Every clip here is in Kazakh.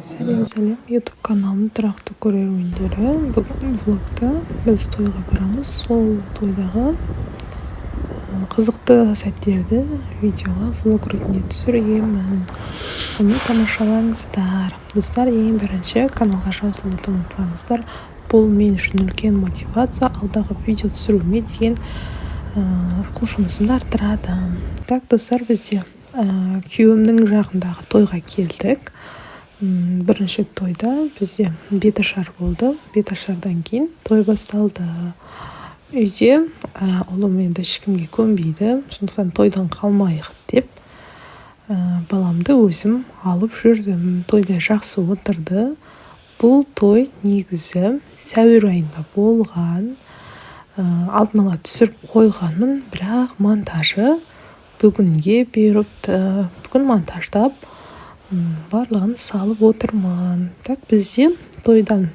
Сәлем, YouTube каналының тұрақты көрермендері. Бүгін влогта біз тойға барамыз. Сол тойдағы қызықты сәттерді видеоға влог ретінде түсіремін. Соны тамашалаңыздар. Достар, ең бірінші каналға жазылуды ұмытпаңыздар. Бұл мен үшін үлкен мотивация, алдағы видео түсіруіме деген құлшынысымды арттырады. Так, достар, бізде күйеуімнің жағындағы тойға келдік. Бірінші тойда бізде беташар болды. Беташардан кейін той басталды. Үйде ұлым енді ешкімге көнбейді, сондықтан тойдан қалмайық деп баламды өзім алып жүрдім. Тойда жақсы отырды. Бұл той негізі сәуір айында болған. Алдын ала түсіріп қойғанмын, бірақ монтажы бүгінге беріпті. Бүгін монтаждап барлығын салып отырмын. Так, бізде тойдан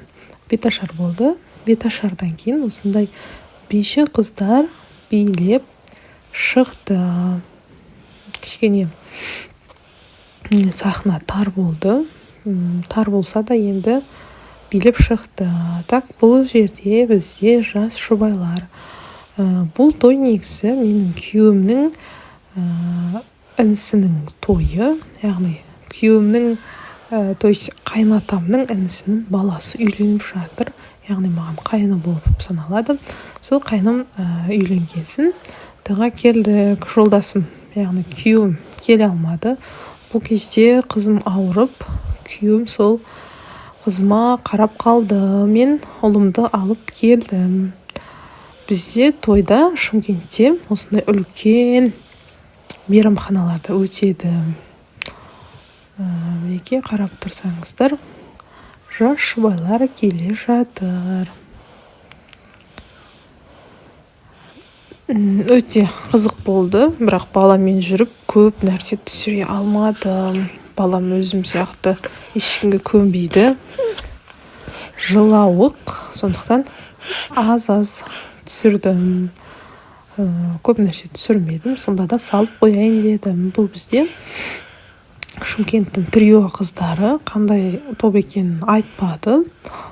беташар болды. Беташардан кейін осындай биші қыздар билеп шықты. Кішкене сахна тар болды. Тар болса да енді билеп шықты. Так, бұл жерде бізде жас жұбайлар. Бұл той негізі менің күйеуімнің інісінің тойы, яғни күйеуімнің, то есть қайнатамның інісінің баласы үйленіп жатыр, яғни маған қайны болып саналады. Сол қайным үйленгенсін тойға келдік. Жолдасым, яғни күйеуім келе алмады. Бұл кезде қызым ауырып, күйеуім сол қызыма қарап қалды. Мен ұлымды алып келдім. Бізде тойда Шымкентте осындай үлкен мейрамханаларда өтеді. Мінеке, қарап тұрсаңыздар, жас жұбайлар келе жатыр. Өте қызық болды, бірақ баламен жүріп көп нәрсе түсіре алмадым. Балам өзім сияқты ешкімге көнбейді. Жылауық, сондықтан аз түсірдім. Көп нәрсе түсірмедім, сонда да салып қояйын дедім. Бұл бізде Шымкенттің трио қыздары, қандай топ екенін айтпады.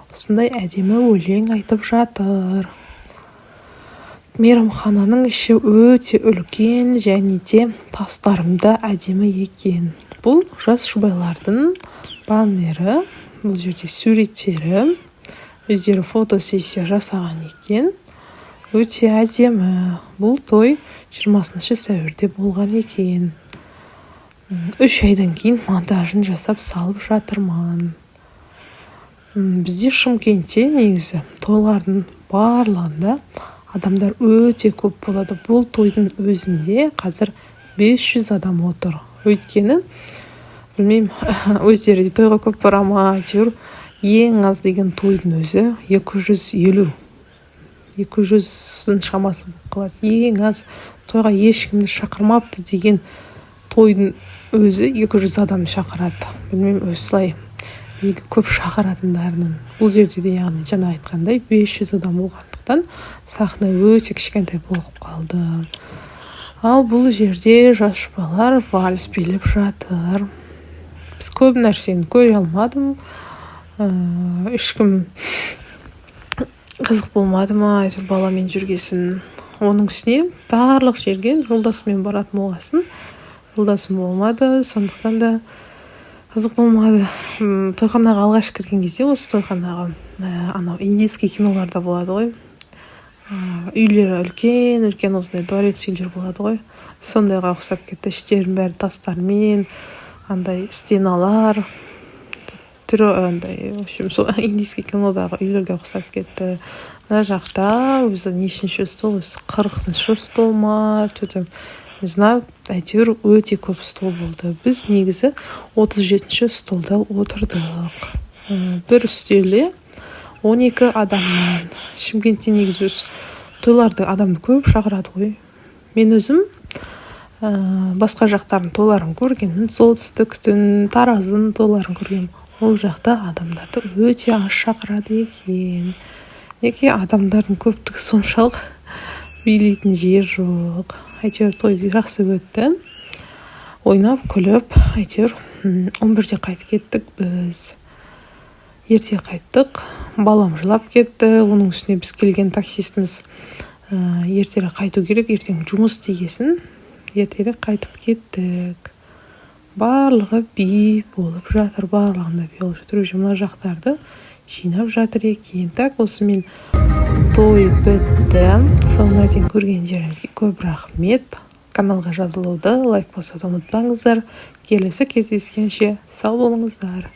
Осындай әдемі өлең айтып жатыр. Мейрамхананың іші өте үлкен және де тастарымда әдемі екен. Бұл жас жұбайлардың баннері, бұл жерде суреттері, өздері фотосессия жасаған екен. Өте әдемі. Бұл той 20 сәуірде болған екен. 3 айдан кейін монтажын жасап салып жатырмын. Бізде Шымкентте негізі тойлардың барлығында адамдар өте көп болады. Бұл тойдың өзінде қазір 500 адам отыр. Өйткені, білмеймін, өздері тойға көп барама, әйтеуір ең аз деген тойдың өзі 200-дің шамасы болып қалады. Ең аз тойға ешкімді шақырмапты деген тойдың өзі 200 адам шақырады. Білмеймін, осылай көп шақыратындарының. Бұл жерде де, яғни жаңа айтқандай 500 адам болғандықтан сахна өте кішкентай болып қалды. Ал бұл жерде жас жұбайлар вальс билеп жатыр. Біз көп нәрсені көре алмадым. Ешкім қызық болмады ма, әйтеуір баламен жүргесін. Оның үстіне барлық жерге жолдасымен баратын болғасын. Жолдасым болмады, сондықтан да қызық болмады. Тойханаға алғаш кірген кезде, осы тойханаға анау индийский киноларда болады ғой. Үйлері үлкен осындай дворец үйлер болады ғой. Сондайға ұқсап кетті. Іштерін бәрі тастармен, андай стеналар, андай, в общем, сол индийский кинодағы үйлерге ұқсап кетті. Мына жақта өзі нешінші стол, 40-шы стол ма, не знаю, әйтеуір өте көп стол болды. Біз негізі 37-ші столда отырдық. Бір үстелде 12 адамнан. Шымкентте негізі тойларды адамды көп шақырады ғой. Мен өзім басқа жақтардың тойларын көргенмін, солтүстіктің, Тараздың тойларын көргенмін. Ол жақта адамдарды өте аз шақырады екен. Неге адамдардың көптігі соншалық билейтін жер жоқ. Әйтеуір той жақсы өтті. Ойнап, күліп, әйтеуір 11-де қайтып кеттік біз. ерте қайттық. Балам жылап кетті. Оның үстіне біз келген таксистіміз ертерек қайту керек, ертең жұмыс дегесін. Ертерек қайтып кеттік. Барлығы би болып жатыр, барлығында би болып жатыр. Уже мына жақтарды жинап жатыр екен. Так, осымен той бітті. Соңына дейін көрген жеріңізге көп рахмет. Каналға жазылуды, лайк басуды ұмытпаңыздар. Келесі кездескенше сау болыңыздар.